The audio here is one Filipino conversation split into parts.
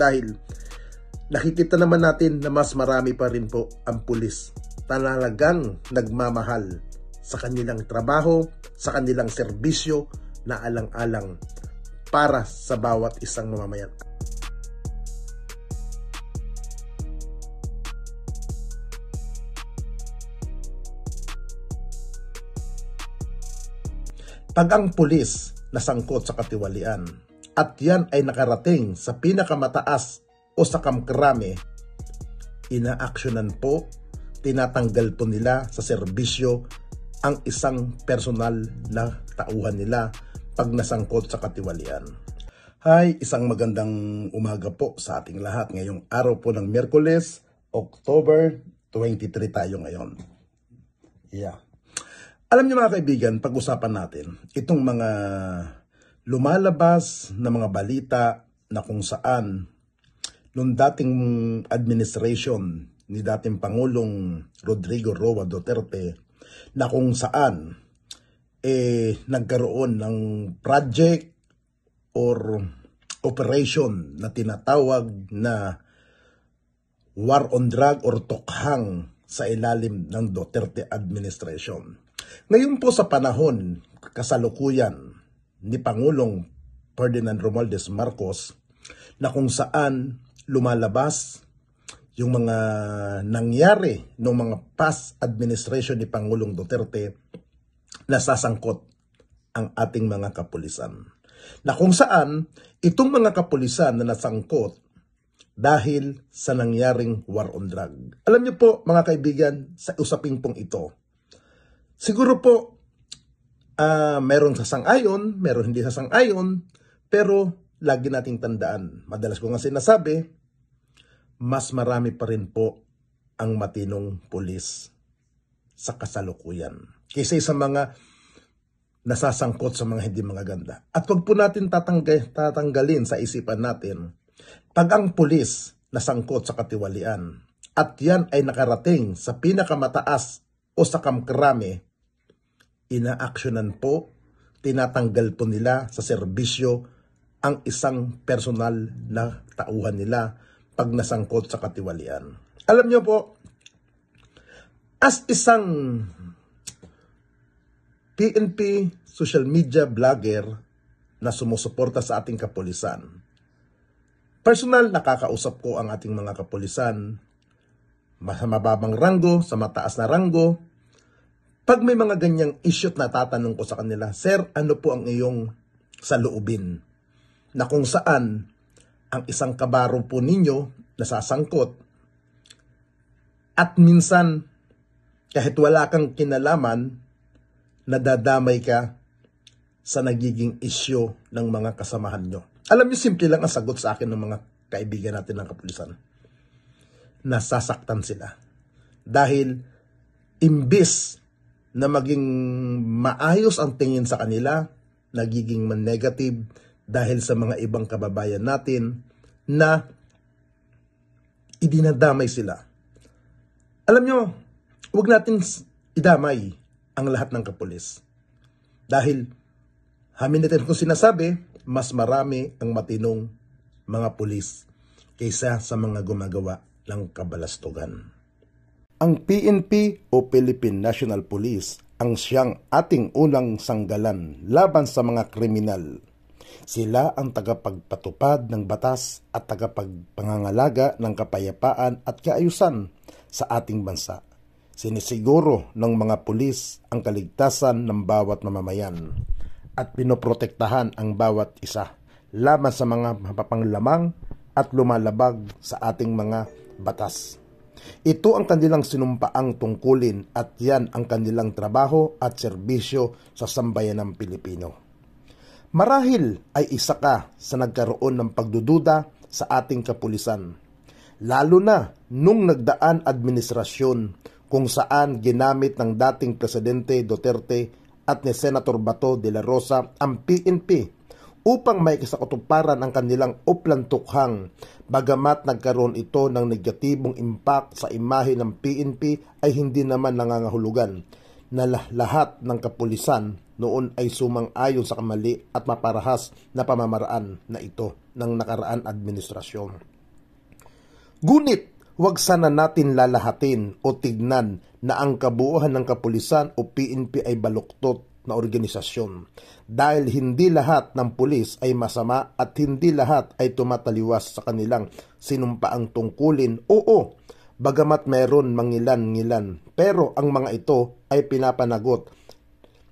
Dahil nakikita naman natin na mas marami pa rin po ang pulis talagang nagmamahal sa kanilang trabaho, sa kanilang serbisyo na alang-alang para sa bawat isang mamamayan. Pag ang pulis nasangkot sa katiwalian at yan ay nakarating sa pinakamataas o sa kamkrame, inaaksyonan po, tinatanggal po nila sa serbisyo ang isang personal na tauhan nila pag nasangkot sa katiwalian. Hi, isang magandang umaga po sa ating lahat. Ngayong araw po ng Miyerkules, October 23 tayo ngayon. Alam niyo mga kaibigan, pag-usapan natin itong mga lumalabas na mga balita na kung saan nung dating administration ni dating Pangulong Rodrigo Roa Duterte na kung saan nagkaroon ng project or operation na tinatawag na war on drug or tokhang sa ilalim ng Duterte administration. Ngayon po sa panahon kasalukuyan ni Pangulong Ferdinand Romualdez Marcos na kung saan lumalabas yung mga nangyari ng mga past administration ni Pangulong Duterte, nasasangkot ang ating mga kapulisan. Na kung saan itong mga kapulisan na nasangkot dahil sa nangyaring war on drug. Alam niyo po mga kaibigan, sa usaping pong ito, siguro po meron sasang-ayon, meron hindi sasang-ayon, pero lagi nating tandaan, madalas ko nga sinasabi, mas marami pa rin po ang matinong pulis sa kasalukuyan kaysa sa mga nasasangkot sa mga hindi magaganda. At wag po natin tatanggalin sa isipan natin, pag ang pulis nasangkot sa katiwalian at yan ay nakarating sa pinakamataas o sa kamkrame, inaaksyonan po, tinatanggal po nila sa serbisyo ang isang personal na tauhan nila pag nasangkot sa katiwalian. Alam niyo po, as isang PNP social media vlogger na sumusuporta sa ating kapulisan, personal nakakausap ko ang ating mga kapulisan, sa mababang ranggo, sa mataas na ranggo. Pag may mga ganyang issue na tatanong ko sa kanila, Sir, ano po ang iyong saloobin? Na kung saan ang isang kabaro po ninyo nasasangkot at minsan kahit wala kang kinalaman, nadadamay ka sa nagiging issue ng mga kasamahan nyo. Alam niyo, simple lang ang sagot sa akin ng mga kaibigan natin ng kapulisan. Nasasaktan sila. Dahil imbis na maging maayos ang tingin sa kanila, nagiging negative dahil sa mga ibang kababayan natin na idinadamay sila. Alam nyo, huwag natin idamay ang lahat ng kapulis. Dahil, haminitin ko sinasabi, mas marami ang matinong mga pulis kaysa sa mga gumagawa ng kabalastugan. Ang PNP o Philippine National Police ang siyang ating unang sanggalan laban sa mga kriminal. Sila ang tagapagpatupad ng batas at tagapagpangangalaga ng kapayapaan at kaayusan sa ating bansa. Sinisiguro ng mga pulis ang kaligtasan ng bawat mamamayan at pinoprotektahan ang bawat isa laban sa mga mapapanglamang at lumalabag sa ating mga batas. Ito ang kanilang sinumpaang tungkulin at yan ang kanilang trabaho at serbisyo sa sambayanang Pilipino. Marahil ay isa ka sa nagkaroon ng pagdududa sa ating kapulisan, lalo na nung nagdaan administrasyon kung saan ginamit ng dating Presidente Duterte at ni Senator Bato de la Rosa ang PNP upang may kasakatuparan ang kanilang uplantukhang. Bagamat nagkaroon ito ng negatibong impact sa imahe ng PNP ay hindi naman nangangahulugan na lahat ng kapulisan noon ay sumang-ayon sa kamali at maparahas na pamamaraan na ito. ng nakaraan administrasyon. Ngunit, huwag sana natin lalahatin o tignan na ang kabuuan ng kapulisan o PNP ay baluktot na organisasyon. Dahil hindi lahat ng pulis ay masama at hindi lahat ay tumataliwas sa kanilang sinumpaang tungkulin. Oo, bagamat meron mangilan-ngilan, pero ang mga ito ay pinapanagot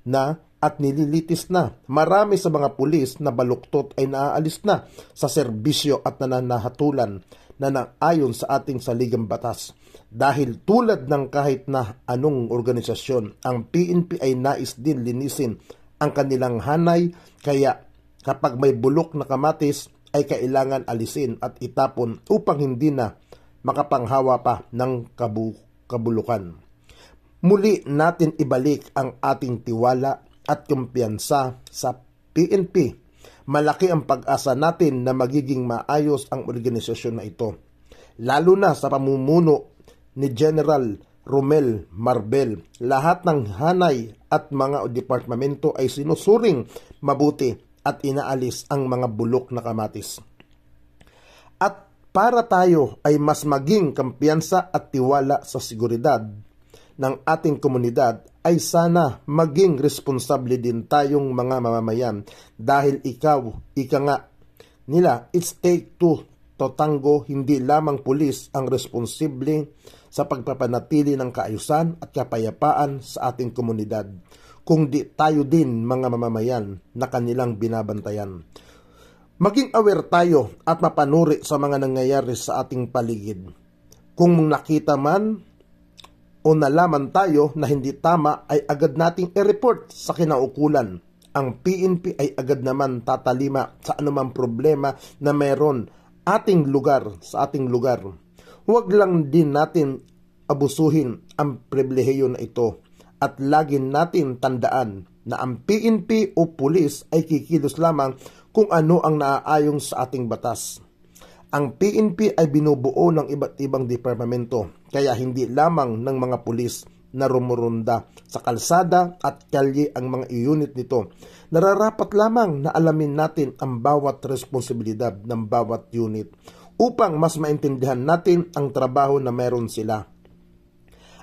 na at nililitis na. Marami sa mga pulis na baluktot ay naaalis na sa serbisyo at nananahatulan na naayon sa ating saligang batas. Dahil tulad ng kahit na anong organisasyon, ang PNP ay nais din linisin ang kanilang hanay, kaya kapag may bulok na kamatis ay kailangan alisin at itapon upang hindi na makapanghawa pa ng kabulukan. Muli natin ibalik ang ating tiwala at kumpiyansa sa PNP. Malaki ang pag-asa natin na magiging maayos ang organisasyon na ito, lalo na sa pamumuno ni General Romel Marbel. Lahat ng hanay at mga departamento ay sinusuring mabuti at inaalis ang mga bulok na kamatis. At para tayo ay mas maging kumpiyansa at tiwala sa seguridad ng ating komunidad, ay sana maging responsable din tayong mga mamamayan dahil ika nga nila, it's take two to tango. Hindi lamang pulis ang responsible sa pagpapanatili ng kaayusan at kapayapaan sa ating komunidad, kundi tayo din mga mamamayan na kanilang binabantayan. Maging aware tayo at mapanuri sa mga nangyayari sa ating paligid. Kung nakita man o nalaman tayo na hindi tama, ay agad nating i-report sa kinaukulan. Ang PNP ay agad naman tatalima sa anumang problema na meron sa ating lugar. Huwag lang din natin abusuhin ang pribilehiyo na ito at lagi natin tandaan na ang PNP o pulis ay kikilos lamang kung ano ang naaayon sa ating batas. Ang PNP ay binubuo ng iba't ibang departamento, kaya hindi lamang ng mga pulis na rumurunda sa kalsada at kalye ang mga unit nito. Nararapat lamang na alamin natin ang bawat responsibilidad ng bawat unit upang mas maintindihan natin ang trabaho na meron sila.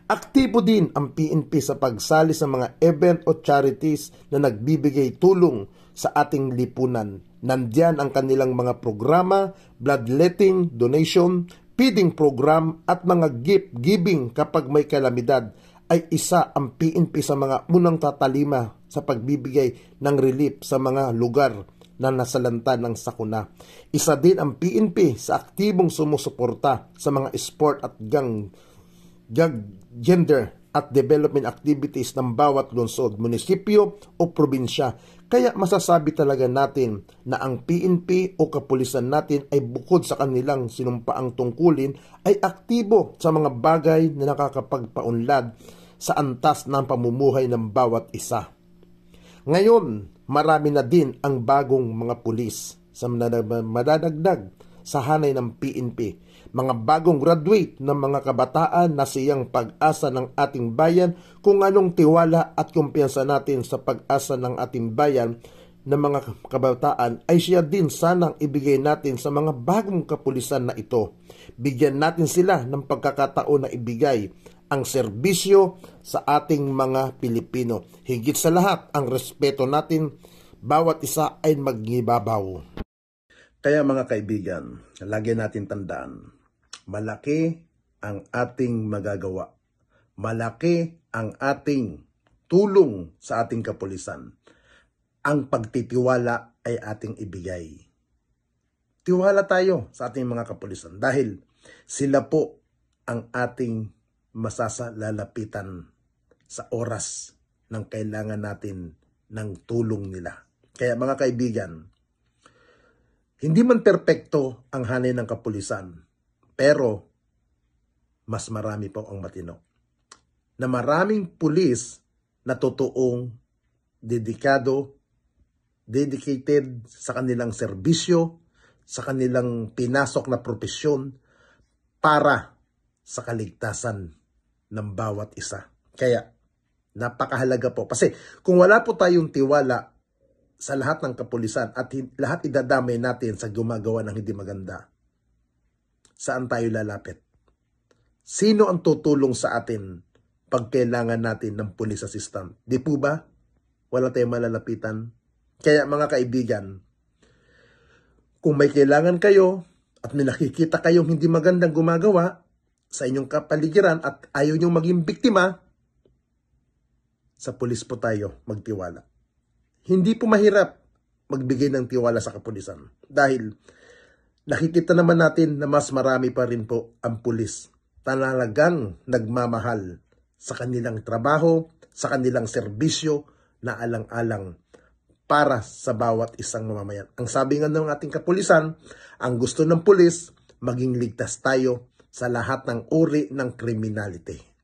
Aktibo din ang PNP sa pagsali sa mga event o charities na nagbibigay tulong sa ating lipunan. Nandiyan ang kanilang mga programa, bloodletting, donation, feeding program at mga gift giving kapag may kalamidad. Ay isa ang PNP sa mga unang tatalima sa pagbibigay ng relief sa mga lugar na nasalanta ng sakuna. Isa din ang PNP sa aktibong sumusuporta sa mga sport at gender at development activities ng bawat lungsod, munisipyo o probinsya. Kaya masasabi talaga natin na ang PNP o kapulisan natin ay bukod sa kanilang sinumpaang tungkulin ay aktibo sa mga bagay na nakakapagpaunlad sa antas ng pamumuhay ng bawat isa. Ngayon, marami na din ang bagong mga pulis sa madadagdag sa hanay ng PNP. Mga bagong graduate ng mga kabataan na siyang pag-asa ng ating bayan. Kung anong tiwala at kumpiyansa natin sa pag-asa ng ating bayan ng mga kabataan ay siya din sanang ibigay natin sa mga bagong kapulisan na ito. Bigyan natin sila ng pagkakataon na ibigay ang serbisyo sa ating mga Pilipino. Higit sa lahat, ang respeto natin bawat isa ay magnibabaw. Kaya mga kaibigan, lagi natin tandaan, malaki ang ating magagawa. Malaki ang ating tulong sa ating kapulisan. Ang pagtitiwala ay ating ibigay. Tiwala tayo sa ating mga kapulisan dahil sila po ang ating masasalalapitan sa oras ng kailangan natin ng tulong nila. Kaya mga kaibigan, hindi man perpekto ang hanay ng kapulisan, pero mas marami po ang matino. Na maraming pulis na totoong dedicated sa kanilang serbisyo, sa kanilang pinasok na propesyon para sa kaligtasan ng bawat isa. Kaya napakahalaga po. Kasi kung wala po tayong tiwala sa lahat ng kapulisan at lahat idadamay natin sa gumagawa ng hindi maganda, saan tayo lalapit? Sino ang tutulong sa atin pag kailangan natin ng police assistant? Di po ba? Wala tayong malalapitan. Kaya mga kaibigan, kung may kailangan kayo at may nakikita kayong hindi magandang gumagawa sa inyong kapaligiran at ayaw nyong maging biktima, sa pulis po tayo magtiwala. Hindi po mahirap magbigay ng tiwala sa kapulisan dahil nakikita naman natin na mas marami pa rin po ang pulis talagang nagmamahal sa kanilang trabaho, sa kanilang serbisyo na alang-alang para sa bawat isang mamamayan. Ang sabi nga ng ating kapulisan, ang gusto ng pulis, maging ligtas tayo sa lahat ng uri ng kriminality.